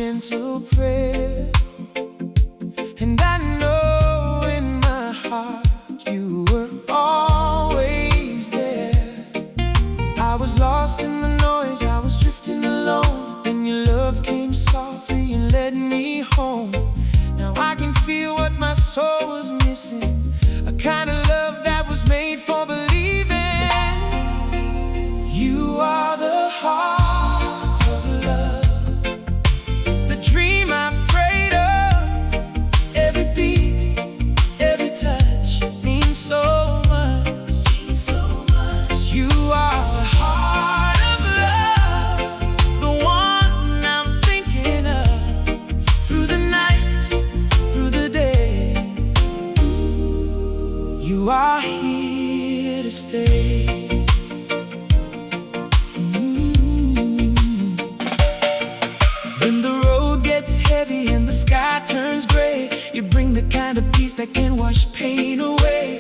gentle prayer. And I know in my heart you were always there. I was lost in the noise, I was drifting alone. Then your love came softly and led me home. Now I can feel what my soul was missing, a kind of love that was made for believing. You are the heart of love, the dream I prayed of. Every beat, every touch means so much, You are the heart of love, the one I'm thinking of. Through the night, through the day, you are here to stay. When the road gets heavy and the sky turns gray, you bring the kind of peace that can wash pain away.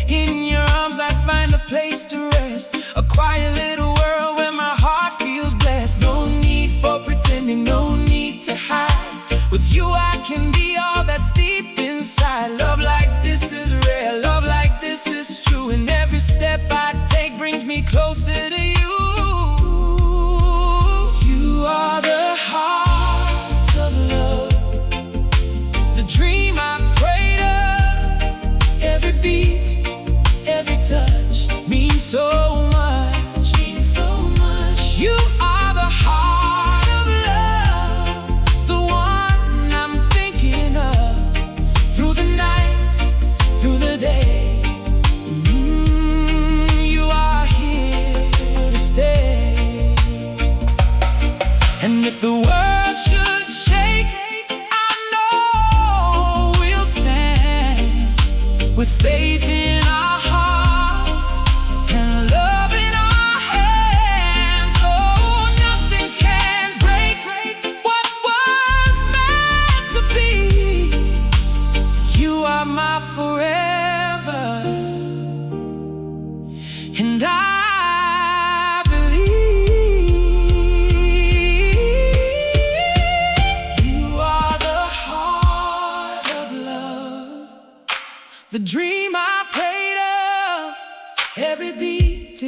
In your arms I find a place to rest, a quiet little world where my heart feels blessed. No need for pretending, no need to hide. With you I can be all that's deep inside. Love like this is rare, love like this is true. And every step I take brings me closer to you. You are the heart of love, the dream I prayed of. Every beat, every touch means so much, You are the heart of love, the one I'm thinking of. Through the night, through the day, you are here to stay. And if the world should shake, I know we'll stand with faith in our hearts and love in our hands. Oh, nothing can break what was meant to be. You are my forever, and I believe you are the heart of love, the dream I prayed of. Every beat,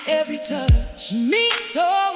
every touch means so